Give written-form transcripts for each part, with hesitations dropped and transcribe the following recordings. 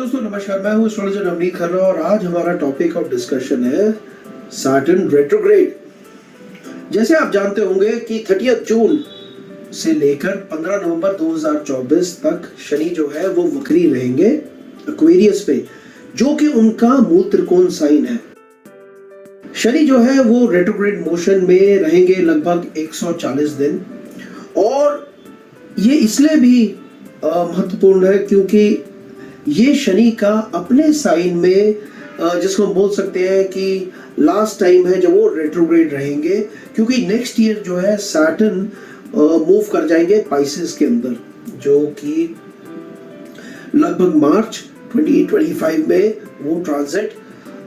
दोस्तों नमस्कार, मैं हूँ एस्ट्रोलॉजर नवनीत खन्ना और आज हमारा टॉपिक ऑफ डिस्कशन है सैटर्न रेट्रोग्रेड। जैसे आप जानते होंगे कि 30 जून से लेकर 15 नवंबर 2024 तक शनि जो है वो वक्री रहेंगे एक्वेरियस पे, जो कि उनका मूल त्रिकोण साइन है। शनि जो है वो रेट्रोग्रेड मोशन में रहेंगे लगभग 140 दिन और ये इसलिए भी महत्वपूर्ण है क्योंकि ये शनि का अपने साइन में जिसको हम बोल सकते हैं कि लास्ट टाइम है जब वो रेट्रोग्रेड रहेंगे, क्योंकि नेक्स्ट ईयर जो है सैटर्न मूव कर जाएंगे पाइसेस के अंदर, जो कि लगभग मार्च 2025 में वो ट्रांजिट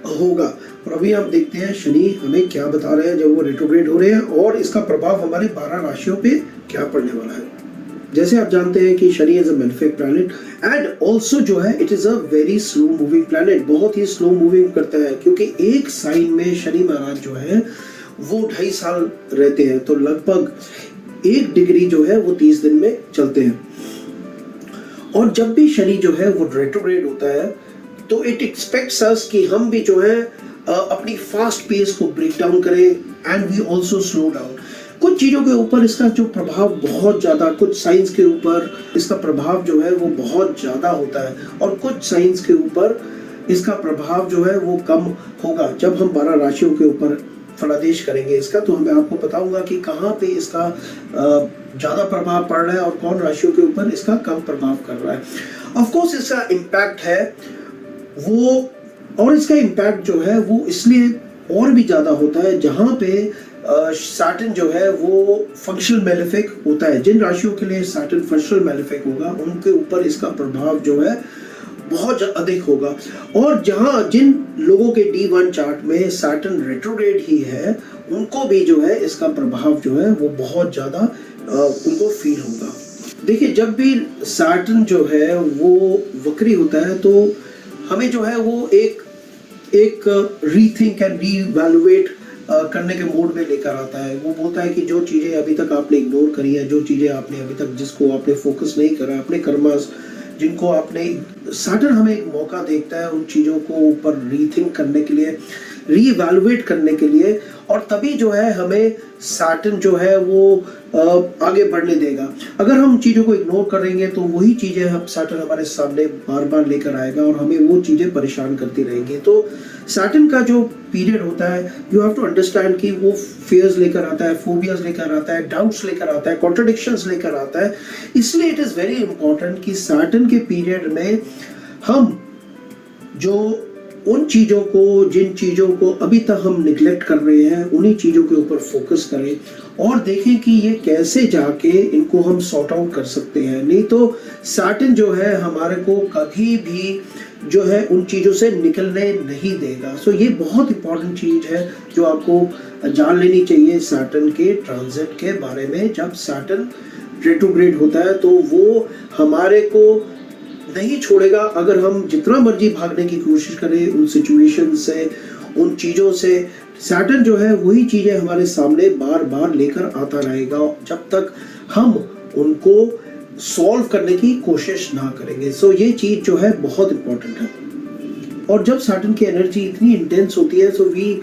होगा। और अभी आप देखते हैं शनि हमें क्या बता रहे हैं जब वो रेट्रोग्रेड हो रहे हैं और इसका प्रभाव हमारे 12 राशियों पे क्या पड़ने वाला है। जैसे आप जानते हैं कि Shani is a malefic planet and also जो है it is a very slow moving planet, बहुत ही स्लो मूविंग करता है, क्योंकि एक साइन में शनि महाराज जो है वो 2.5 साल रहते हैं, तो लगभग 1 डिग्री जो है वो 30 दिन में चलते हैं। और जब भी शनि जो है वो रेट्रोग्रेड होता है तो इट एक्सपेक्ट्स अस कि हम भी जो है अपनी फास्ट पेस को ब्रेक डाउन करें and we also slow down. कुछ चीज़ों के ऊपर इसका जो प्रभाव बहुत ज़्यादा, कुछ साइंस के ऊपर इसका प्रभाव जो है वो बहुत ज़्यादा होता है और कुछ साइंस के ऊपर इसका प्रभाव जो है वो कम होगा। जब हम 12 राशियों के ऊपर फलादेश करेंगे इसका, तो मैं आपको बताऊंगा कि कहाँ पे इसका ज़्यादा प्रभाव पड़ रहा है और कौन राशियों के ऊपर इसका कम प्रभाव कर रहा है। ऑफ कोर्स इसका इम्पैक्ट है वो, और इसका इम्पैक्ट जो है वो इसलिए और भी ज़्यादा होता है जहाँ पे सैटर्न जो है वो फंक्शनल मैलेफिक होता है। जिन राशियों के लिए सैटर्न फंक्शनल मैलेफिक होगा उनके ऊपर इसका प्रभाव जो है बहुत अधिक होगा, और जहाँ जिन लोगों के D1 चार्ट में सैटर्न रेट्रोग्रेड ही है उनको भी जो है इसका प्रभाव जो है वो बहुत ज़्यादा उनको फील होगा। देखिए, जब भी सैटर्न जो है वो वक्री होता है तो हमें जो है वो एक रीथिंक एंड रीवैल्यूएट करने के मोड में लेकर आता है। वो बोलता है कि जो चीज़ें अभी तक आपने इग्नोर करी है, जो चीज़ें आपने अभी तक जिसको आपने फोकस नहीं करा, अपने कर्मास जिनको आपने, सैटर्न हमें एक मौका देखता है उन चीज़ों को ऊपर रीथिंक करने के लिए, रीवैल्यूएट करने के लिए, और तभी जो है हमें सैटर्न जो है वो आगे बढ़ने देगा। अगर हम चीज़ों को इग्नोर करेंगे तो वही चीज़ें हम सैटर्न हमारे सामने बार बार लेकर आएगा और हमें वो चीज़ें परेशान करती रहेंगी। तो सैटर्न का जो पीरियड होता है, यू हैव टू अंडरस्टैंड कि वो फियर्स लेकर आता है, फोबियाज लेकर आता है, डाउट्स लेकर आता है, कॉन्ट्रडिक्शंस लेकर आता है। इसलिए इट इज़ वेरी इंपॉर्टेंट कि सैटर्न के पीरियड में हम जो उन चीज़ों को, जिन चीज़ों को अभी तक हम निगलेक्ट कर रहे हैं, उन्हीं चीज़ों के ऊपर फोकस करें और देखें कि ये कैसे जाके इनको हम सॉर्ट आउट कर सकते हैं। नहीं तो सैटर्न जो है हमारे को कभी भी जो है उन चीज़ों से निकलने नहीं देगा। सो ये बहुत इंपॉर्टेंट चीज़ है जो आपको जान लेनी चाहिए सैटर्न के ट्रांजिट के बारे में। जब सैटर्न रेट्रोग्रेड होता है तो वो हमारे को नहीं छोड़ेगा, अगर हम जितना मर्जी भागने की कोशिश करें उन सिचुएशन से, उन चीज़ों से। सैटर्न जो है वही चीज़ें हमारे सामने बार बार लेकर आता रहेगा जब तक हम उनको सॉल्व करने की कोशिश ना करेंगे। सो ये चीज़ जो है बहुत इंपॉर्टेंट है। और जब सैटर्न की एनर्जी इतनी इंटेंस होती है, so we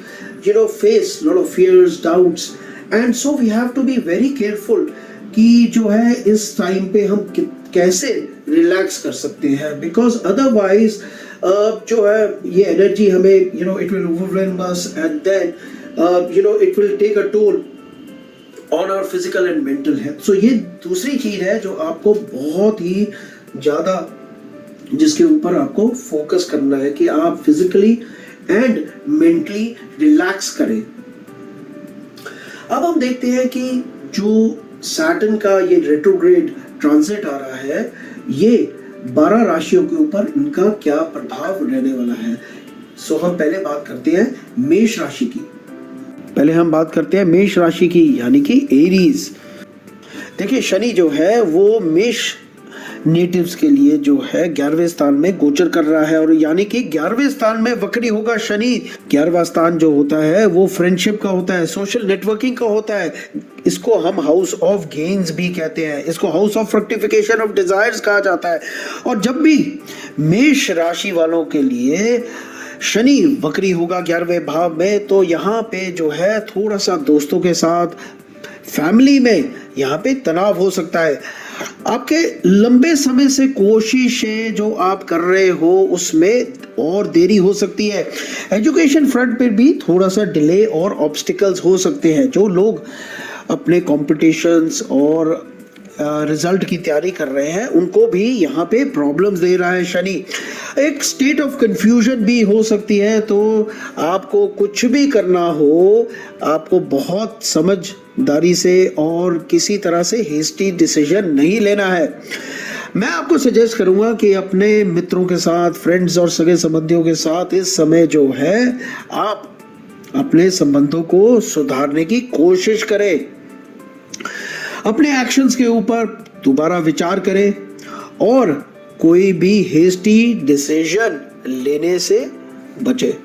face lot of fears, doubts, and so we have to be very careful कि जो है इस टाइम पे हम कैसे रिलैक्स कर सकते हैं, बिकॉज अदरवाइज जो है ये एनर्जी हमें it will overwhelm us and then it will take a toll on our physical and mental health. So ये दूसरी चीज है जो आपको बहुत ही ज्यादा, जिसके ऊपर आपको फोकस करना है कि आप फिजिकली एंड मेंटली रिलैक्स करें। अब हम देखते हैं कि जो सैटर्न का ये रेट्रोग्रेड ट्रांजिट आ रहा है, ये 12 राशियों के ऊपर इनका क्या प्रभाव रहने वाला है। सो हम पहले बात करते हैं मेष राशि की। मेष राशि की यानी कि एरीज। देखिए, शनि जो है वो मेष नेटिव्स के लिए जो है 11वें स्थान में गोचर कर रहा है, और यानी कि 11वें स्थान में वक्री होगा शनि। 11वां स्थान जो होता है वो फ्रेंडशिप का होता है, सोशल नेटवर्किंग का होता है। इसको हम हाउस ऑफ गेन्स भी कहते हैं, इसको हाउस ऑफ फ्रक्टिफिकेशन ऑफ डिजायर्स कहा जाता है। और जब भी मेष राशि वालों के लिए शनि वक्री होगा 11वें भाव में, तो यहाँ पे जो है थोड़ा सा दोस्तों के साथ, फैमिली में यहाँ पे तनाव हो सकता है। आपके लंबे समय से कोशिशें जो आप कर रहे हो उसमें और देरी हो सकती है। एजुकेशन फ्रंट पे भी थोड़ा सा डिले और ऑब्स्टिकल्स हो सकते हैं। जो लोग अपने कॉम्पिटिशन्स और रिजल्ट की तैयारी कर रहे हैं उनको भी यहाँ पे प्रॉब्लम्स दे रहा है शनि। एक स्टेट ऑफ कंफ्यूजन भी हो सकती है। तो आपको कुछ भी करना हो, आपको बहुत समझदारी से और किसी तरह से हेस्टी डिसीजन नहीं लेना है। मैं आपको सजेस्ट करूंगा कि अपने मित्रों के साथ, फ्रेंड्स और सगे संबंधियों के साथ इस समय जो है आप अपने संबंधों को सुधारने की कोशिश करें। अपने एक्शंस के ऊपर दोबारा विचार करें और कोई भी हेस्टी डिसीजन लेने से बचे।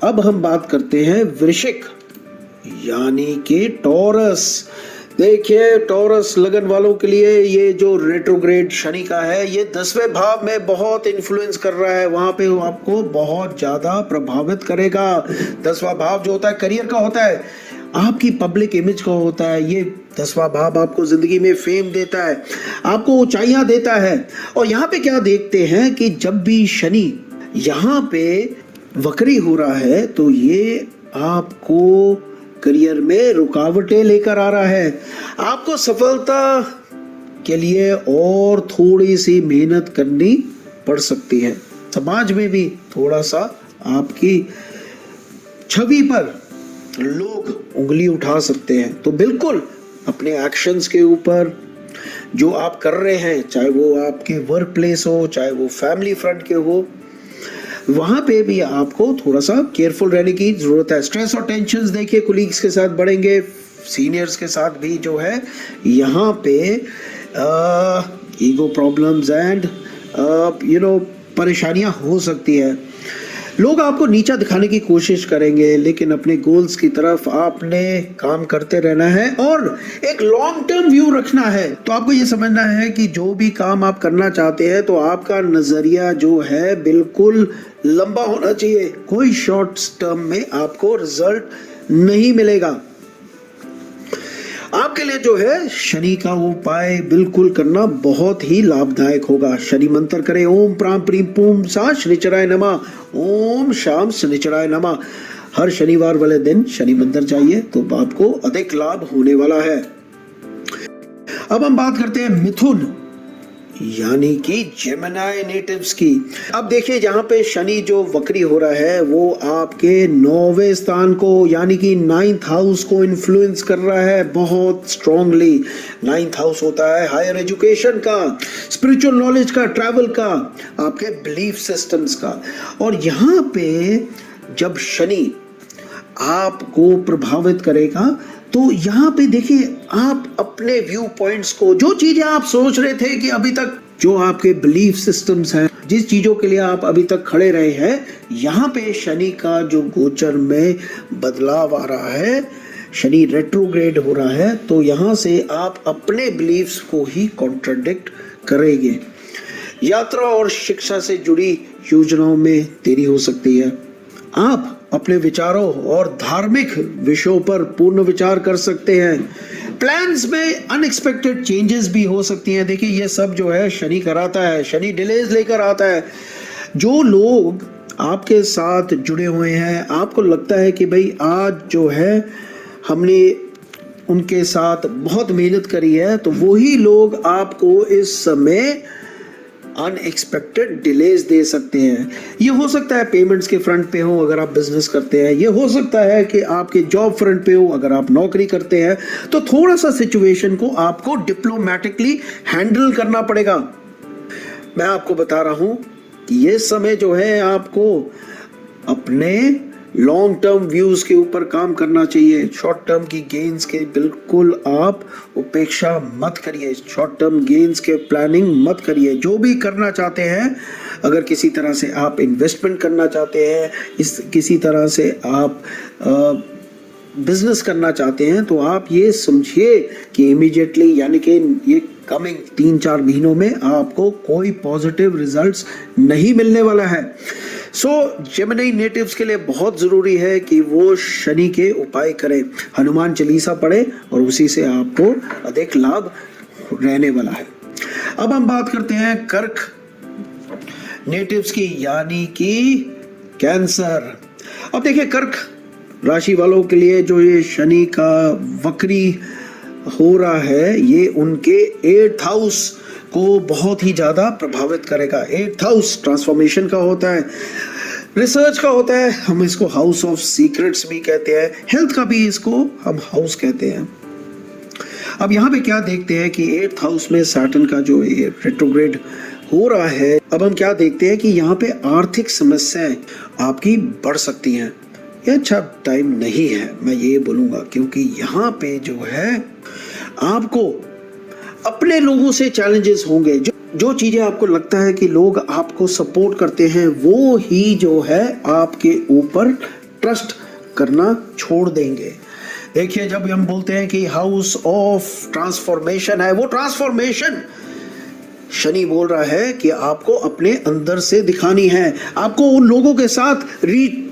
अब हम बात करते हैं वृश्चिक यानी कि टॉरस। देखिए, टॉरस लगन वालों के लिए ये जो रेट्रोग्रेड शनि का है ये 10वें भाव में बहुत इन्फ्लुएंस कर रहा है। वहां पे वो आपको बहुत ज्यादा प्रभावित करेगा। 10वां भाव जो होता है करियर का होता है, आपकी पब्लिक इमेज का होता है। ये 10वां भाव आपको जिंदगी में फेम देता है, आपको ऊंचाइयां देता है। और यहाँ पे क्या देखते हैं कि जब भी शनि यहाँ पे वक्री हो रहा है तो ये आपको करियर में रुकावटें लेकर आ रहा है। आपको सफलता के लिए और थोड़ी सी मेहनत करनी पड़ सकती है। समाज में भी थोड़ा सा आपकी छवि पर लोग उंगली उठा सकते हैं। तो बिल्कुल अपने एक्शंस के ऊपर जो आप कर रहे हैं, चाहे वो आपके वर्क प्लेस हो, चाहे वो फैमिली फ्रंट के हो, वहां पे भी आपको थोड़ा सा केयरफुल रहने की जरूरत है। स्ट्रेस और टेंशंस देखिए कोलीग्स के साथ बढ़ेंगे, सीनियर्स के साथ भी जो है यहाँ पे ईगो प्रॉब्लम्स एंड परेशानियां हो सकती है। लोग आपको नीचा दिखाने की कोशिश करेंगे, लेकिन अपने गोल्स की तरफ आपने काम करते रहना है और एक लॉन्ग टर्म व्यू रखना है। तो आपको ये समझना है कि जो भी काम आप करना चाहते हैं तो आपका नजरिया जो है बिल्कुल लंबा होना चाहिए। कोई शॉर्ट टर्म में आपको रिजल्ट नहीं मिलेगा। आपके लिए जो है शनि का उपाय बिल्कुल करना बहुत ही लाभदायक होगा। शनि मंत्र करें, ओम प्राम प्रीम पूम सा शनिचराय नमः, ओम शाम शनिचराय नमः। हर शनिवार वाले दिन शनि मंत्र चाहिए तो आपको अधिक लाभ होने वाला है। अब हम बात करते हैं मिथुन यानी कि जेमिनी नेटिव्स की। अब देखिए जहां पे शनि जो वक्री हो रहा है वो आपके 9वें स्थान को यानी कि 9th हाउस को इन्फ्लुएंस कर रहा है बहुत स्ट्रांगली। 9th हाउस होता है हायर एजुकेशन का, स्पिरिचुअल नॉलेज का, ट्रैवल का, आपके बिलीफ सिस्टम्स का। और यहाँ पे जब शनि आपको प्रभावित करेगा तो यहाँ पे देखिए आप अपने व्यू पॉइंट्स को, जो चीजें आप सोच रहे थे कि अभी तक जो आपके बिलीफ सिस्टम्स हैं, जिस चीजों के लिए आप अभी तक खड़े रहे हैं, यहाँ पे शनि का जो गोचर में बदलाव आ रहा है, शनि रेट्रोग्रेड हो रहा है, तो यहाँ से आप अपने बिलीफ्स को ही कॉन्ट्राडिक्ट करेंगे। यात्रा और शिक्षा से जुड़ी योजनाओं में देरी हो सकती है। आप अपने विचारों और धार्मिक विषयों पर पूर्ण विचार कर सकते हैं। प्लान्स में अनएक्सपेक्टेड चेंजेस भी हो सकती हैं। देखिए ये सब जो है शनि कराता है, शनि डिलेज लेकर आता है। जो लोग आपके साथ जुड़े हुए हैं, आपको लगता है कि भाई आज जो है हमने उनके साथ बहुत मेहनत करी है, तो वही लोग आपको इस समय अनएक्सपेक्टेड डिलेज दे सकते हैं। ये हो सकता है पेमेंट्स के फ्रंट पे हो अगर आप बिजनेस करते हैं, ये हो सकता है कि आपके जॉब फ्रंट पे हो अगर आप नौकरी करते हैं। तो थोड़ा सा सिचुएशन को आपको डिप्लोमेटिकली हैंडल करना पड़ेगा। मैं आपको बता रहा हूं कि ये समय जो है आपको अपने लॉन्ग टर्म व्यूज के ऊपर काम करना चाहिए। शॉर्ट टर्म की गेन्स के बिल्कुल आप उपेक्षा मत करिए, शॉर्ट टर्म गेन्स के प्लानिंग मत करिए। जो भी करना चाहते हैं, अगर किसी तरह से आप इन्वेस्टमेंट करना चाहते हैं, किसी तरह से आप बिजनेस करना चाहते हैं, तो आप ये समझिए कि इमीडिएटली यानी कि ये कमिंग 3-4 महीनों में आपको कोई पॉजिटिव रिजल्ट्स नहीं मिलने वाला है। सो जेमिनी नेटिव्स के लिए बहुत ज़रूरी है कि वो शनि के उपाय करें, हनुमान चालीसा पढ़े और उसी से आपको अधिक लाभ रहने वाला है। अब हम बात करते हैं कर्क नेटिव्स की, यानी कि कैंसर। अब देखिए कर्क राशि वालों के लिए जो ये शनि का वक्री हो रहा है, ये उनके 8th हाउस को बहुत ही ज़्यादा प्रभावित करेगा। 8th हाउस ट्रांसफॉर्मेशन का होता है, रिसर्च का होता है, हम इसको हाउस ऑफ सीक्रेट्स भी कहते हैं, हेल्थ का भी इसको हम हाउस कहते हैं। अब यहाँ पे क्या देखते हैं कि 8th हाउस में सैटर्न का जो ये रेट्रोग्रेड हो रहा है, अब हम क्या देखते हैं कि यहाँ पे आर्थिक समस्याएं आपकी बढ़ सकती हैं। ये अच्छा टाइम नहीं है, मैं ये बोलूँगा, क्योंकि यहाँ पे जो है आपको अपने लोगों से चैलेंजेस होंगे। जो चीज़ें आपको लगता है कि लोग आपको सपोर्ट करते हैं, वो ही जो है आपके ऊपर ट्रस्ट करना छोड़ देंगे। देखिए, जब हम बोलते हैं कि हाउस ऑफ ट्रांसफॉर्मेशन है, वो ट्रांसफॉर्मेशन शनि बोल रहा है कि आपको अपने अंदर से दिखानी है, आपको उन लोगों के साथ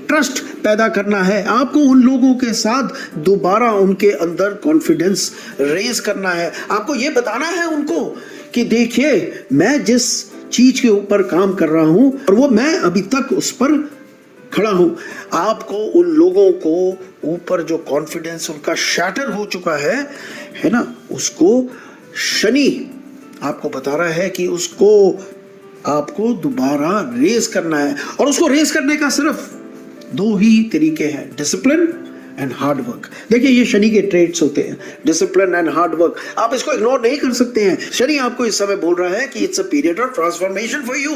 ट्रस्ट पैदा करना है, आपको उन लोगों के साथ दोबारा उनके अंदर कॉन्फिडेंस रेज करना है, आपको ये बताना है उनको कि देखिए मैं जिस चीज के ऊपर काम कर रहा हूं और वो मैं अभी तक उस पर खड़ा हूं। आपको उन लोगों को ऊपर जो कॉन्फिडेंस उनका शैटर हो चुका है ना, उसको शनि आपको बता रहा है कि उसको आपको दोबारा रेस करना है। और उसको रेस करने का सिर्फ 2 ही तरीके हैं, डिसिप्लिन एंड हार्ड वर्क। देखिए, ये शनि के ट्रेट्स होते हैं, डिसिप्लिन एंड हार्ड वर्क। आप इसको इग्नोर नहीं कर सकते हैं। शनि आपको इस समय बोल रहा है कि it's a period of transformation for you,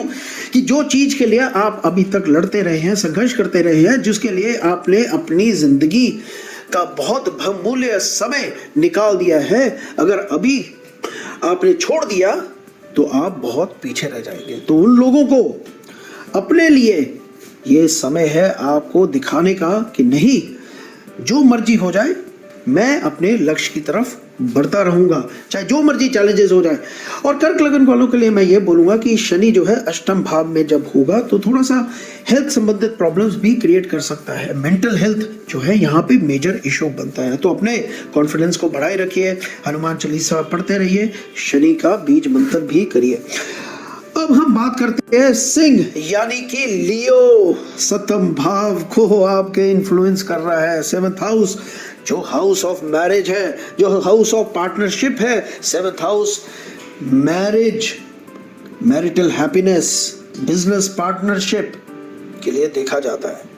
कि जो चीज के लिए आप अभी तक लड़ते रहे हैं, संघर्ष करते रहे हैं, जिसके लिए आपने अपनी जिंदगी का बहुत बहुमूल्य समय निकाल दिया है, अगर अभी आपने छोड़ दिया तो आप बहुत पीछे रह जाएंगे। तो उन लोगों को अपने लिए ये समय है आपको दिखाने का कि नहीं, जो मर्जी हो जाए, मैं अपने लक्ष्य की तरफ बढ़ता रहूंगा, चाहे जो मर्जी चैलेंजेस हो जाए। और कर्क लगन वालों के लिए मैं ये बोलूंगा कि शनि जो है अष्टम भाव में जब होगा तो थोड़ा सा हेल्थ संबंधित प्रॉब्लम्स भी क्रिएट कर सकता है। मेंटल हेल्थ जो है यहाँ पे मेजर इशू बनता है। तो अपने कॉन्फिडेंस को बढ़ाए रखिए, हनुमान चालीसा पढ़ते रहिए, शनि का बीज मंत्र भी करिए। अब हम बात करते हैं सिंह, यानी कि लियो। सप्तम भाव को आपके इन्फ्लुएंस कर रहा है 7th हाउस, जो हाउस ऑफ मैरिज है, जो हाउस ऑफ पार्टनरशिप है। 7th house marriage, marital happiness, business partnership के लिए देखा जाता है।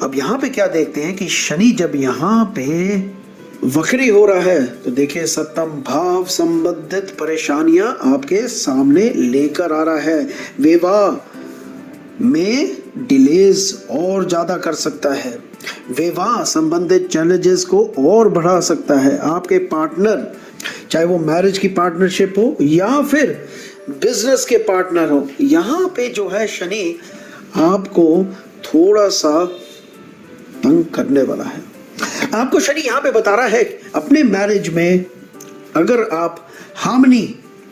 अब यहाँ पे क्या देखते हैं कि शनि जब यहाँ पे वक्री हो रहा है तो देखिए सप्तम भाव संबंधित परेशानियां आपके सामने लेकर आ रहा है। विवाह में डिलेज और ज्यादा कर सकता है, विवाह संबंधित चैलेंजेस को और बढ़ा सकता है। आपके पार्टनर, चाहे वो मैरिज की पार्टनरशिप हो या फिर बिजनेस के पार्टनर हो, यहाँ पे जो है शनि आपको थोड़ा सा तंग करने वाला है। आपको शनि यहाँ पे बता रहा है अपने मैरिज में अगर आप हार्मनी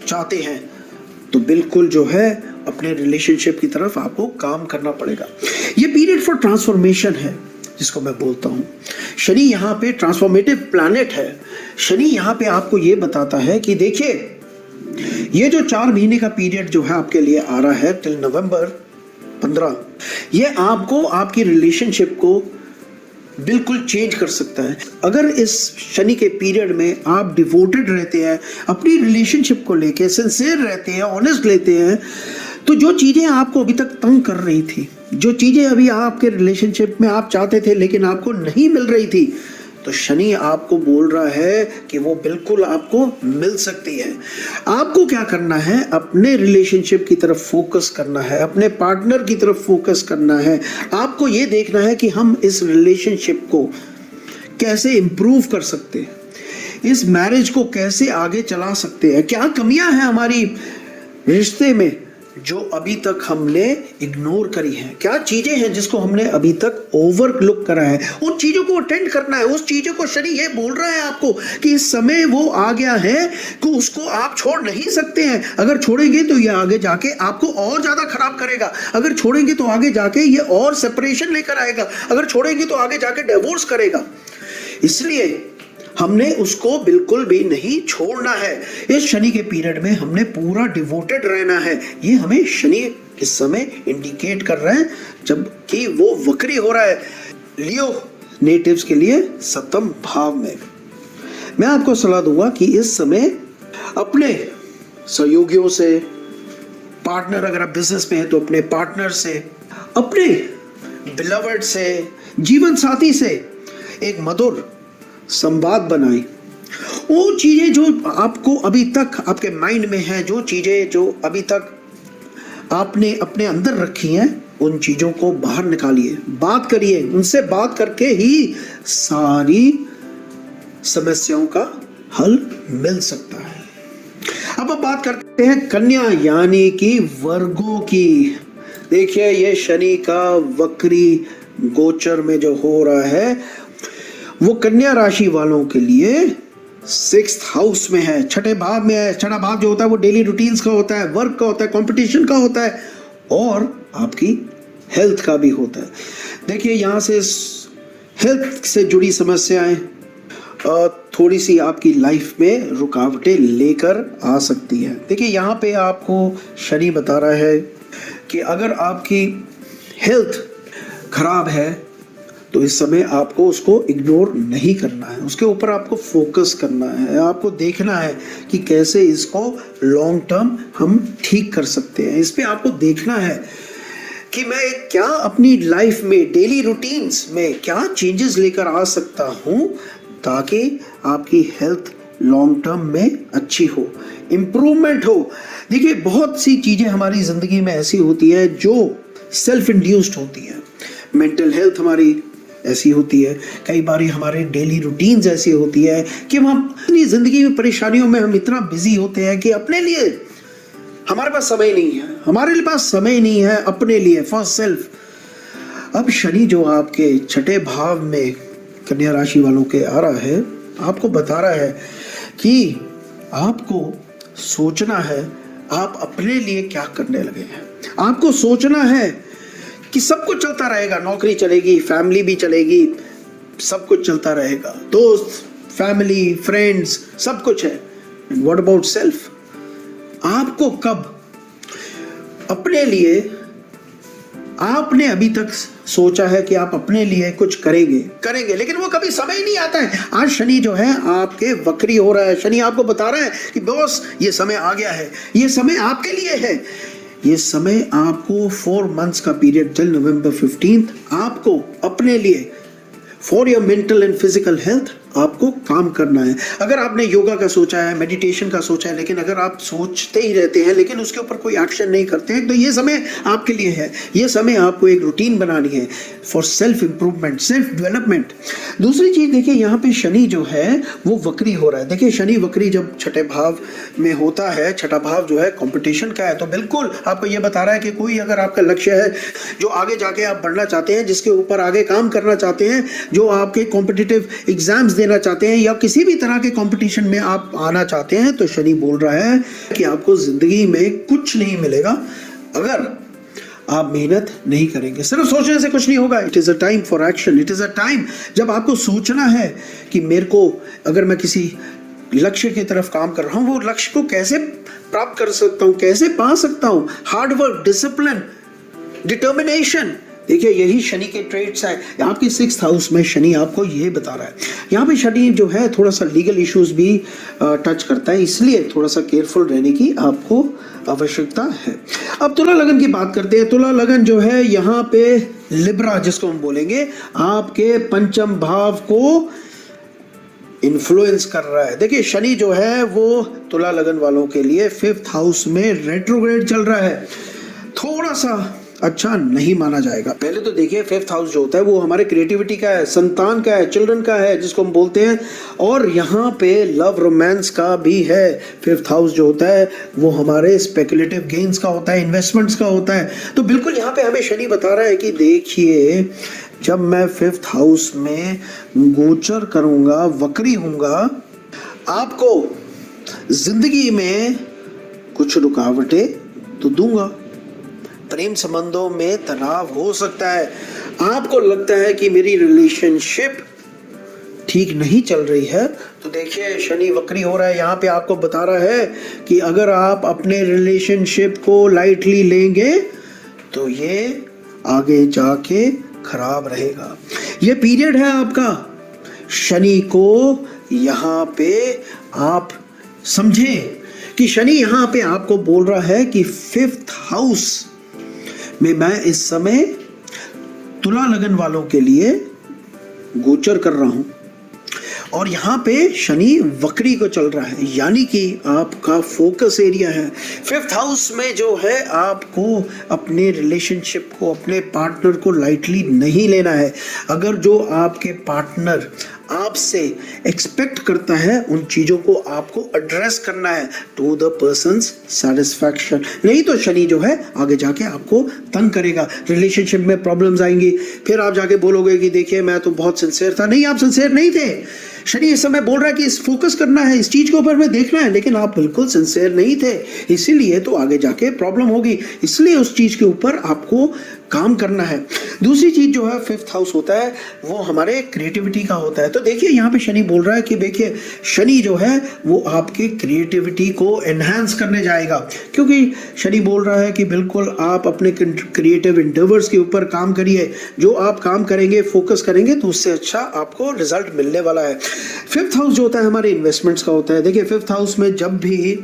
चाहते हैं तो बिल्कुल जो है अपने रिलेशनशिप की तरफ आपको काम करना पड़ेगा। ये पीरियड फॉर ट्रांसफॉर्मेशन है जिसको मैं बोलता हूँ। शनि यहाँ पे ट्रांसफॉर्मेटिव प्लैनेट है। शनि यहाँ पे आपको ये बताता है कि देखिए, ये जो 4 महीने का पीरियड जो है आपके लिए आ रहा है टिल नवंबर 15, ये आपको आपकी रिलेशनशिप को बिल्कुल चेंज कर सकता है। अगर इस शनि के पीरियड में आप डिवोटेड रहते हैं, अपनी रिलेशनशिप को लेके सिंसियर रहते हैं, ऑनेस्ट लेते हैं, तो जो चीज़ें आपको अभी तक तंग कर रही थी, जो चीज़ें अभी आपके रिलेशनशिप में आप चाहते थे लेकिन आपको नहीं मिल रही थी, तो शनि आपको बोल रहा है कि वो बिल्कुल आपको मिल सकती है। आपको क्या करना है, अपने रिलेशनशिप की तरफ फोकस करना है, अपने पार्टनर की तरफ फोकस करना है। आपको ये देखना है कि हम इस रिलेशनशिप को कैसे इंप्रूव कर सकते हैं, इस मैरिज को कैसे आगे चला सकते हैं, क्या कमियां हैं हमारी रिश्ते में जो अभी तक हमने इग्नोर करी है, क्या चीजें हैं जिसको हमने अभी तक ओवरलुक करा है। उन चीजों को अटेंड करना है। उस चीजों को शनि ये बोल रहा है आपको कि इस समय वो आ गया है कि उसको आप छोड़ नहीं सकते हैं। अगर छोड़ेंगे तो ये आगे जाके आपको और ज्यादा खराब करेगा, अगर छोड़ेंगे तो आगे जाके ये और सेपरेशन लेकर आएगा, अगर छोड़ेंगे तो आगे जाके डिवोर्स करेगा। इसलिए हमने उसको बिल्कुल भी नहीं छोड़ना है। इस शनि के पीरियड में हमने पूरा डिवोटेड रहना है। ये हमें शनि इस समय इंडिकेट कर रहा है, जबकि वो वक्री हो रहा है लियो नेटिव्स के लिए 7वें भाव में। मैं आपको सलाह दूंगा कि इस समय अपने सहयोगियों से, पार्टनर अगर आप बिजनेस में है तो अपने पार्टनर से, अपने बिलवर्ड से, जीवन साथी से एक मधुर संवाद बनाएं। वो चीजें जो आपको अभी तक आपके माइंड में है, जो चीजें जो अभी तक आपने अपने अंदर रखी हैं, उन चीजों को बाहर निकालिए, बात करिए। उनसे बात करके ही सारी समस्याओं का हल मिल सकता है। अब बात करते हैं कन्या यानी कि वर्गों की। देखिए, ये शनि का वक्री गोचर में जो हो रहा है वो कन्या राशि वालों के लिए 6th हाउस में है, 6ठे भाव में है। 6ठा भाव जो होता है वो डेली रूटीन्स का होता है, वर्क का होता है, कंपटीशन का होता है और आपकी हेल्थ का भी होता है। देखिए, यहाँ से हेल्थ से जुड़ी समस्याएं थोड़ी सी आपकी लाइफ में रुकावटें लेकर आ सकती है। देखिए, यहाँ पे आपको शनि बता रहा है कि अगर आपकी हेल्थ खराब है तो इस समय आपको उसको इग्नोर नहीं करना है, उसके ऊपर आपको फोकस करना है। आपको देखना है कि कैसे इसको लॉन्ग टर्म हम ठीक कर सकते हैं। इस पे आपको देखना है कि मैं क्या अपनी लाइफ में, डेली रूटीन्स में क्या चेंजेस लेकर आ सकता हूँ ताकि आपकी हेल्थ लॉन्ग टर्म में अच्छी हो, इम्प्रूवमेंट हो। देखिए, बहुत सी चीज़ें हमारी ज़िंदगी में ऐसी होती है जो सेल्फ इंड्यूस्ड होती है। मेंटल हेल्थ हमारी ऐसी होती है, कई बार हमारे डेली रूटीन्स ऐसी होती है कि हम अपनी ज़िंदगी में परेशानियों में हम इतना बिजी होते हैं कि अपने लिए हमारे पास समय नहीं है, हमारे पास समय नहीं है अपने लिए, फॉर सेल्फ। अब शनि जो आपके 6ठे भाव में कन्या राशि वालों के आ रहा है, आपको बता रहा है कि आपको सोचना है आप अपने लिए क्या करने लगे हैं। आपको सोचना है कि सब कुछ चलता रहेगा, नौकरी चलेगी, फैमिली भी चलेगी, सब कुछ चलता रहेगा, दोस्त, फैमिली, फ्रेंड्स, सब कुछ है। What about self? आपको कब अपने लिए, आपने अभी तक सोचा है कि आप अपने लिए कुछ करेंगे, लेकिन वो कभी समय नहीं आता है। आज शनि जो है आपके वक्री हो रहा है। शनि आपको बता रहा है कि बॉस, ये समय आ गया है, ये समय आपके लिए है। ये समय आपको 4 मंथ्स का पीरियड टिल नवंबर 15 आपको अपने लिए, for your mental and physical health आपको काम करना है। अगर आपने योगा का सोचा है, मेडिटेशन का सोचा है, लेकिन अगर आप सोचते ही रहते हैं लेकिन उसके ऊपर कोई एक्शन नहीं करते हैं, तो ये समय आपके लिए है। ये समय आपको एक रूटीन बनानी है for self improvement, self development. दूसरी चीज देखिए, यहाँ पे शनि जो है वो वक्री हो रहा है। देखिए, शनि वक्री जब 6ठे भाव में होता है, 6ठा भाव जो है कंपटीशन का है, तो बिल्कुल आपको ये बता रहा है कि कोई अगर आपका लक्ष्य है जो आगे जाके आप बढ़ना चाहते हैं, जिसके ऊपर आगे काम करना चाहते हैं, जो आपके कॉम्पिटिटिव एग्जाम्स देना चाहते हैं या किसी भी तरह के कंपटीशन में आप आना चाहते हैं, तो शनि बोल रहा है कि आपको जिंदगी में कुछ नहीं मिलेगा अगर आप मेहनत नहीं करेंगे। सिर्फ सोचने से कुछ नहीं होगा। It is a time for action. It is a time जब आपको सोचना है कि मेरे को, अगर मैं किसी लक्ष्य की तरफ काम कर रहा हूँ, वो लक्ष्य को कैसे प्राप्त कर सकता हूँ, कैसे पा सकता हूँ। हार्ड वर्क, डिसिप्लिन, डिटर्मिनेशन, देखिए यही शनि के ट्रेड्स है। आपके 6th हाउस में शनि आपको ये बता रहा है। यहाँ पे शनि जो है थोड़ा सा लीगल इश्यूज भी टच करता है, इसलिए थोड़ा सा केयरफुल रहने की आपको आवश्यकता है। अब तुला लगन की बात करते हैं। तुला लगन जो है यहाँ पे लिब्रा जिसको हम बोलेंगे, आपके 5म भाव को इन्फ्लुएंस कर रहा है। देखिए शनि जो है वो तुला लगन वालों के लिए 5th हाउस में रेट्रोग्रेड चल रहा है, थोड़ा सा अच्छा नहीं माना जाएगा। पहले तो देखिए 5th हाउस जो होता है वो हमारे क्रिएटिविटी का है, संतान का है, चिल्ड्रन का है जिसको हम बोलते हैं, और यहाँ पे लव रोमांस का भी है। 5th हाउस जो होता है वो हमारे स्पेकुलेटिव गेन्स का होता है, इन्वेस्टमेंट्स का होता है। तो बिल्कुल यहाँ पे हमें शनि बता रहा है कि देखिए जब मैं 5th हाउस में गोचर करूँगा, वक्री हूँगा, आपको जिंदगी में कुछ रुकावटें तो दूंगा। प्रेम संबंधों में तनाव हो सकता है, आपको लगता है कि मेरी रिलेशनशिप ठीक नहीं चल रही है, तो देखिए शनि वक्री हो रहा है, यहाँ पे आपको बता रहा है कि अगर आप अपने रिलेशनशिप को लाइटली लेंगे तो ये आगे जाके खराब रहेगा। ये पीरियड है आपका, शनि को यहाँ पे आप समझें कि शनि यहाँ पे आपको बोल रहा है कि 5th हाउस में मैं इस समय तुला लगन वालों के लिए गोचर कर रहा हूं, और यहाँ पे शनि वक्री को चल रहा है, यानी कि आपका फोकस एरिया है 5th हाउस में जो है आपको अपने रिलेशनशिप को, अपने पार्टनर को लाइटली नहीं लेना है। अगर जो आपके पार्टनर आपसे एक्सपेक्ट करता है उन चीज़ों को आपको एड्रेस करना है टू द पर्सन्स सेटिस्फैक्शन, नहीं तो शनि जो है आगे जाके आपको तंग करेगा, रिलेशनशिप में प्रॉब्लम्स आएंगी, फिर आप जाके बोलोगे कि देखिए मैं तो बहुत सिंसियर था। नहीं, आप सिंसियर नहीं थे। शनि इस समय बोल रहा है कि इस फोकस करना है, इस चीज के ऊपर में देखना है, लेकिन आप बिल्कुल सिंसियर नहीं थे, इसीलिए तो आगे जाके प्रॉब्लम होगी, इसलिए उस चीज के ऊपर आपको काम करना है। दूसरी चीज जो है 5th हाउस होता है वो हमारे क्रिएटिविटी का होता है। तो देखिए यहाँ पे शनि बोल रहा है कि देखिए शनि जो है वो आपके क्रिएटिविटी को एनहांस करने जाएगा, क्योंकि शनि बोल रहा है कि बिल्कुल आप अपने क्रिएटिव इंडेवर्स के ऊपर काम करिए, जो आप काम करेंगे, फोकस करेंगे तो उससे अच्छा आपको रिजल्ट मिलने वाला है। 5th हाउस जो होता है हमारे इन्वेस्टमेंट्स का होता है। देखिए 5th हाउस में जब भी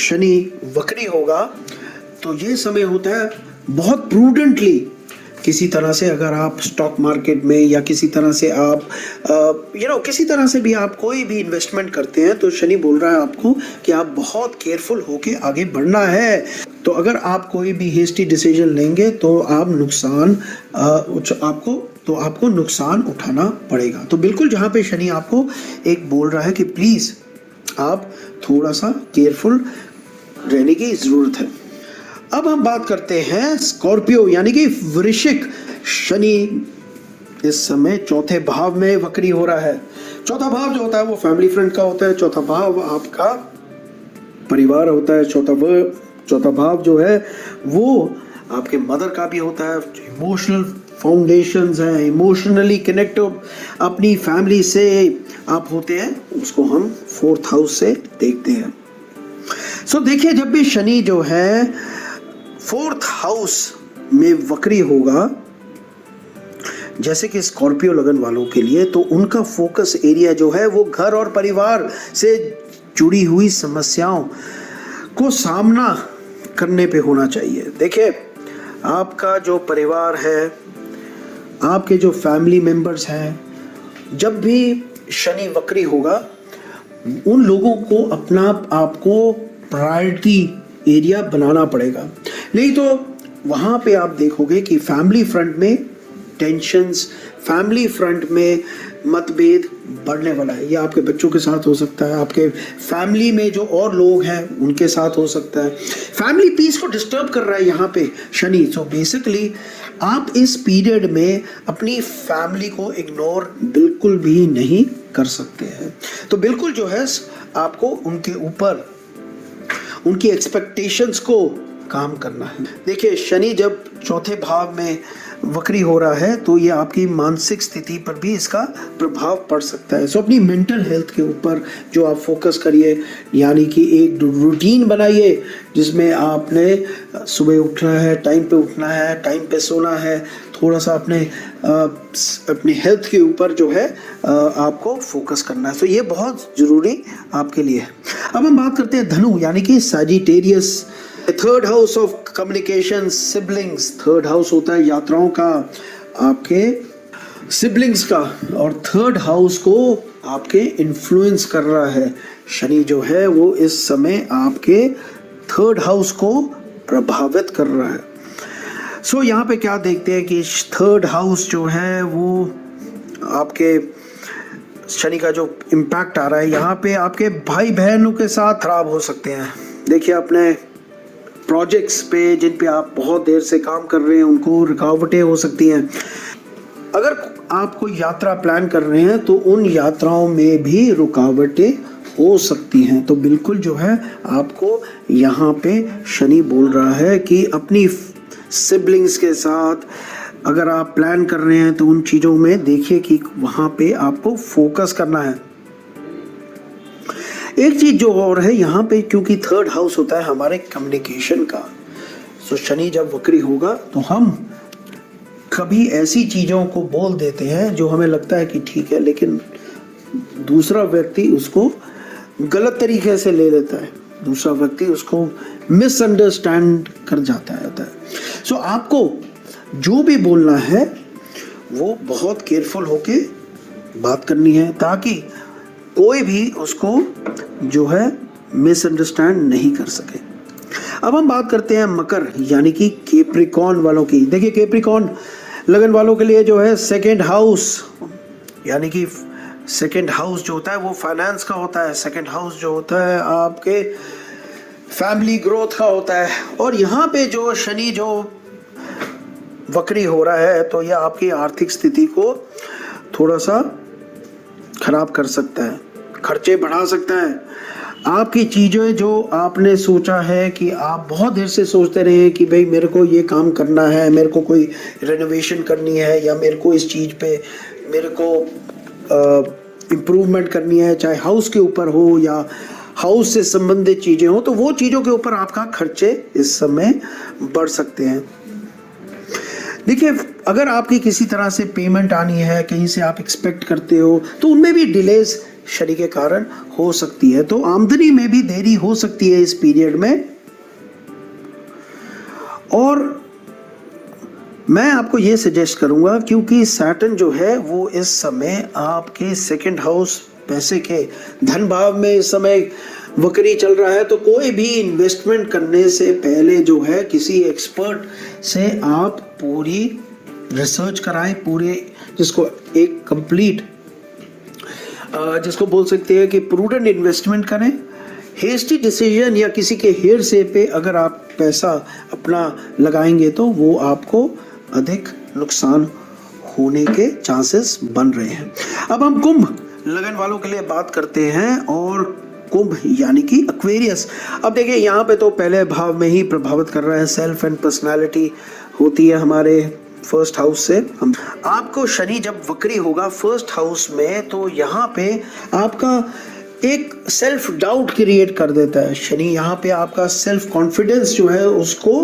शनि वक्री होगा तो ये समय होता है बहुत प्रूडेंटली, किसी तरह से अगर आप स्टॉक मार्केट में या किसी तरह से आप किसी तरह से भी आप कोई भी इन्वेस्टमेंट करते हैं तो शनि बोल रहा है आपको कि आप बहुत केयरफुल होके आगे बढ़ना है। तो अगर आप कोई भी हेस्टी डिसीजन लेंगे तो आपको नुकसान उठाना पड़ेगा। तो बिल्कुल जहाँ पे शनि आपको एक बोल रहा है कि प्लीज़ आप थोड़ा सा केयरफुल रहने की ज़रूरत है। अब हम बात करते हैं स्कॉर्पियो यानी कि वृश्चिक। शनि इस समय 4थे भाव में वक्री हो रहा है। 4था भाव जो होता है वो फैमिली फ्रंट का होता है, 4था भाव आपका परिवार होता है, चौथा भाव जो है वो आपके मदर का भी होता है, इमोशनल फाउंडेशंस हैं, इमोशनली कनेक्टेड अपनी फैमिली से आप होते हैं, उसको हम 4th हाउस से देखते हैं। सो देखिए जब भी शनि जो है 4th हाउस में वक्री होगा, जैसे कि स्कॉर्पियो लगन वालों के लिए, तो उनका फोकस एरिया जो है वो घर और परिवार से जुड़ी हुई समस्याओं को सामना करने पे होना चाहिए। देखिए आपका जो परिवार है, आपके जो फैमिली मेंबर्स हैं, जब भी शनि वक्री होगा उन लोगों को अपना आपको प्रायोरिटी एरिया बनाना पड़ेगा, नहीं तो वहाँ पे आप देखोगे कि फैमिली फ्रंट में टेंशन्स, फैमिली फ्रंट में मतभेद बढ़ने वाला है। ये आपके बच्चों के साथ हो सकता है, आपके फैमिली में जो और लोग हैं उनके साथ हो सकता है। फैमिली पीस को डिस्टर्ब कर रहा है यहाँ पे शनि। सो बेसिकली आप इस पीरियड में अपनी फैमिली को इग्नोर बिल्कुल भी नहीं कर सकते हैं। तो बिल्कुल जो है आपको उनके ऊपर उनकी एक्सपेक्टेशंस को काम करना है। देखिए शनि जब 4थे भाव में वक्री हो रहा है तो ये आपकी मानसिक स्थिति पर भी इसका प्रभाव पड़ सकता है। सो अपनी मेंटल हेल्थ के ऊपर जो आप फोकस करिए, यानी कि एक रूटीन बनाइए जिसमें आपने सुबह उठना है, टाइम पे उठना है, टाइम पे सोना है, थोड़ा सा अपने हेल्थ के ऊपर जो है आपको फोकस करना है। तो ये बहुत ज़रूरी आपके लिए है। अब हम बात करते हैं धनु यानी कि Sagittarius. 3rd house of communication, siblings. 3rd house होता है यात्राओं का, आपके सिबलिंग्स का, और 3rd हाउस को आपके इन्फ्लुएंस कर रहा है। शनि जो है वो इस समय आपके थर्ड हाउस को प्रभावित कर रहा है। सो यहाँ पे क्या देखते हैं कि थर्ड हाउस जो है वो आपके शनि का जो इम्पैक्ट आ रहा है, यहाँ पे आपके भाई बहनों के साथ खराब हो सकते हैं। देखिए अपने प्रोजेक्ट्स पे जिन पे आप बहुत देर से काम कर रहे हैं उनको रुकावटें हो सकती हैं। अगर आप कोई यात्रा प्लान कर रहे हैं तो उन यात्राओं में भी रुकावटें हो सकती हैं। तो बिल्कुल जो है आपको यहाँ पे शनि बोल रहा है कि अपनी सिबलिंग्स के साथ अगर आप प्लान कर रहे हैं तो उन चीज़ों में देखिए कि वहाँ पे आपको फोकस करना है। एक चीज़ जो और है यहाँ पे, क्योंकि थर्ड हाउस होता है हमारे कम्युनिकेशन का, तो शनि जब वक्री होगा तो हम कभी ऐसी चीज़ों को बोल देते हैं जो हमें लगता है कि ठीक है, लेकिन दूसरा व्यक्ति उसको गलत तरीके से ले लेता है, दूसरा व्यक्ति उसको मिसअंडरस्टैंड कर जाता है। सो आपको जो भी बोलना है वो बहुत केयरफुल होके बात करनी है ताकि कोई भी उसको जो है मिसअंडरस्टैंड नहीं कर सके। अब हम बात करते हैं मकर यानी कि कैप्रिकॉर्न वालों की। देखिए कैप्रिकॉर्न लगन वालों के लिए जो है सेकंड हाउस यानी कि सेकंड हाउस जो होता है वो फाइनेंस का होता है, सेकंड हाउस जो होता है आपके फैमिली ग्रोथ का होता है। और यहाँ पे जो शनि जो वक्री हो रहा है तो यह आपकी आर्थिक स्थिति को थोड़ा सा खराब कर सकता है, खर्चे बढ़ा सकता है। आपकी चीज़ें जो आपने सोचा है कि आप बहुत देर से सोचते रहे हैं कि भाई मेरे को ये काम करना है, मेरे को कोई रेनोवेशन करनी है या मेरे को इस चीज़ पे मेरे को इम्प्रूवमेंट करनी है, चाहे हाउस के ऊपर हो या हाउस से संबंधित चीज़ें हो, तो वो चीज़ों के ऊपर आपका खर्चे इस समय बढ़ सकते हैं। देखिए अगर आपकी किसी तरह से पेमेंट आनी है, कहीं से आप एक्सपेक्ट करते हो, तो उनमें भी डिलेज शनि के कारण हो सकती है। तो आमदनी में भी देरी हो सकती है इस पीरियड में। और मैं आपको ये सजेस्ट करूंगा क्योंकि सैटर्न जो है वो इस समय आपके सेकंड हाउस पैसे के धन भाव में इस समय वक्री चल रहा है, तो कोई भी इन्वेस्टमेंट करने से पहले जो है किसी एक्सपर्ट से आप पूरी रिसर्च कराएं, पूरे जिसको एक कंप्लीट जिसको बोल सकते हैं कि प्रूडेंट इन्वेस्टमेंट करें। हेस्टी डिसीजन या किसी के हेरसे पे अगर आप पैसा अपना लगाएंगे तो वो आपको अधिक नुकसान होने के चांसेस बन रहे हैं। अब हम कुंभ लगन वालों के लिए बात करते हैं और कुंभ यानी कि एक्वेरियस। अब देखिए यहाँ पे तो पहले भाव में ही प्रभावित कर रहा है, सेल्फ एंड पर्सनालिटी होती है हमारे फर्स्ट हाउस से। आपको शनि जब वक्री होगा फर्स्ट हाउस में तो यहाँ पे आपका एक सेल्फ डाउट क्रिएट कर देता है शनि। यहाँ पे आपका सेल्फ कॉन्फिडेंस जो है उसको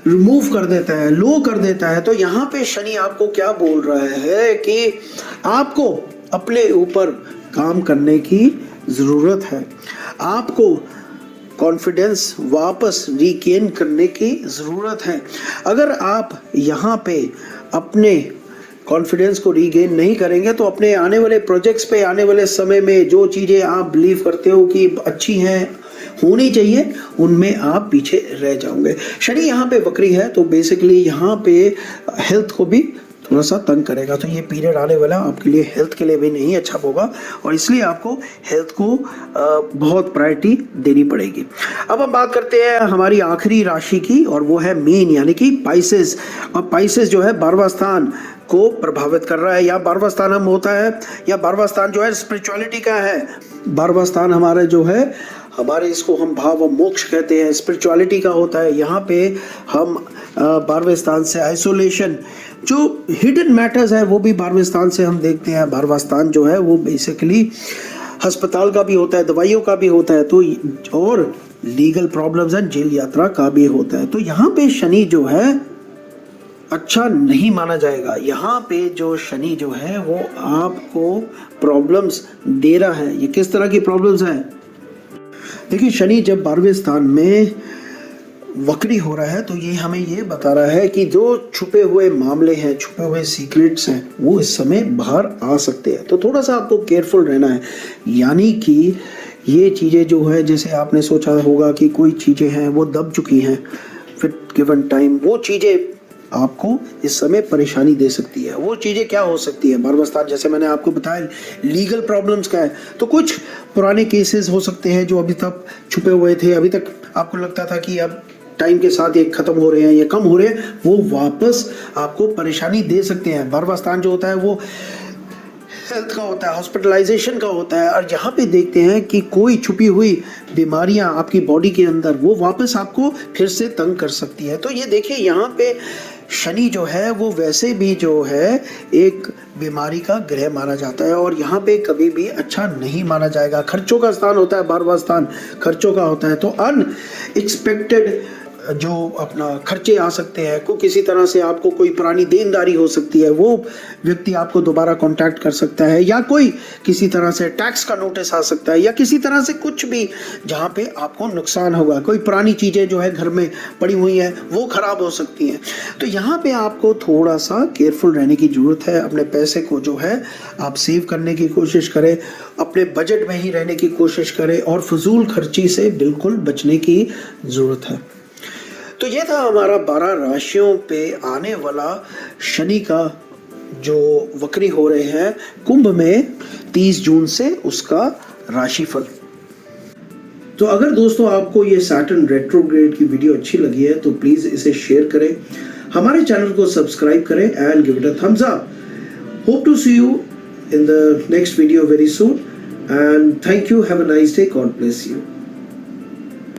रिमूव कर देता है, लो कर देता है। तो यहाँ पे शनि आपको क्या बोल रहा है कि आपको अपने ऊपर काम करने की ज़रूरत है, आपको कॉन्फिडेंस वापस रिगेन करने की ज़रूरत है। अगर आप यहाँ पे अपने कॉन्फिडेंस को रीगेन नहीं करेंगे तो अपने आने वाले प्रोजेक्ट्स पे आने वाले समय में जो चीज़ें आप बिलीव करते हो कि अच्छी हैं, होनी चाहिए, उनमें आप पीछे रह जाओगे। शनि यहाँ पे वक्री है तो बेसिकली यहाँ पे हेल्थ को भी थोड़ा सा तंग करेगा। तो ये पीरियड आने वाला आपके लिए हेल्थ के लिए भी नहीं अच्छा होगा और इसलिए आपको हेल्थ को बहुत प्रायोरिटी देनी पड़ेगी। अब हम बात करते हैं हमारी आखिरी राशि की और वो है मीन यानी कि पाइसेस। और पाइसेस जो है 12वां स्थान को प्रभावित कर रहा है। या 12वां स्थान हम होता है या 12वां स्थान जो है स्पिरिचुअलिटी का है। 12वां स्थान हमारे जो है हमारे इसको हम भाव और मोक्ष कहते हैं, स्पिरिचुअलिटी का होता है। यहाँ पे हम 12वें स्थान से आइसोलेशन जो हिडन मैटर्स है वो भी 12वें स्थान से हम देखते हैं। 12वां स्थान जो है वो बेसिकली अस्पताल का भी होता है, दवाइयों का भी होता है, तो और लीगल प्रॉब्लम्स एंड जेल यात्रा का भी होता है। तो यहाँ पे शनि जो है अच्छा नहीं माना जाएगा। यहाँ पे जो शनि जो है वो आपको प्रॉब्लम्स दे रहा है। ये किस तरह की प्रॉब्लम्स हैं? देखिए शनि जब 12वें स्थान में वक्री हो रहा है तो ये हमें ये बता रहा है कि जो छुपे हुए मामले हैं, छुपे हुए सीक्रेट्स हैं, वो इस समय बाहर आ सकते हैं। तो थोड़ा सा आपको केयरफुल रहना है। यानी कि ये चीज़ें जो है, जैसे आपने सोचा होगा कि कोई चीज़ें हैं वो दब चुकी हैं, फिर गिवन टाइम वो चीज़ें आपको इस समय परेशानी दे सकती है। वो चीज़ें क्या हो सकती है? बरबस्तान, जैसे मैंने आपको बताया, लीगल प्रॉब्लम्स का है। तो कुछ पुराने केसेस हो सकते हैं जो अभी तक छुपे हुए थे, अभी तक आपको लगता था कि अब टाइम के साथ ये खत्म हो रहे हैं या कम हो रहे हैं, वो वापस आपको परेशानी दे सकते हैं। बरबस्तान जो होता है वो हेल्थ का होता है, हॉस्पिटलाइजेशन का होता है। और यहाँ पे देखते हैं कि कोई छुपी हुई बीमारियां आपकी बॉडी के अंदर वो वापस आपको फिर से तंग कर सकती है। तो ये देखिए, यहाँ पे शनि जो है वो वैसे भी जो है एक बीमारी का ग्रह माना जाता है, और यहाँ पे कभी भी अच्छा नहीं माना जाएगा। खर्चों का स्थान होता है, बारहवां स्थान खर्चों का होता है। तो अनएक्सपेक्टेड जो अपना खर्चे आ सकते हैं, को किसी तरह से आपको कोई पुरानी देनदारी हो सकती है, वो व्यक्ति आपको दोबारा कांटेक्ट कर सकता है, या कोई किसी तरह से टैक्स का नोटिस आ सकता है, या किसी तरह से कुछ भी जहाँ पे आपको नुकसान होगा। कोई पुरानी चीज़ें जो है घर में पड़ी हुई हैं वो खराब हो सकती हैं। तो यहाँ पे आपको थोड़ा सा केयरफुल रहने की ज़रूरत है। अपने पैसे को जो है आप सेव करने की कोशिश करें, अपने बजट में ही रहने की कोशिश करें, और फजूल खर्ची से बिल्कुल बचने की ज़रूरत है। तो ये था हमारा 12 राशियों पे आने वाला शनि का जो वक्री हो रहे हैं कुंभ में 30 जून से उसका राशिफल। तो अगर दोस्तों आपको ये सैटर्न रेट्रोग्रेड की वीडियो अच्छी लगी है तो प्लीज इसे शेयर करें, हमारे चैनल को सब्सक्राइब करें and give it a thumbs up. Hope to see you in the next video very soon and thank you, have a nice day, God bless you.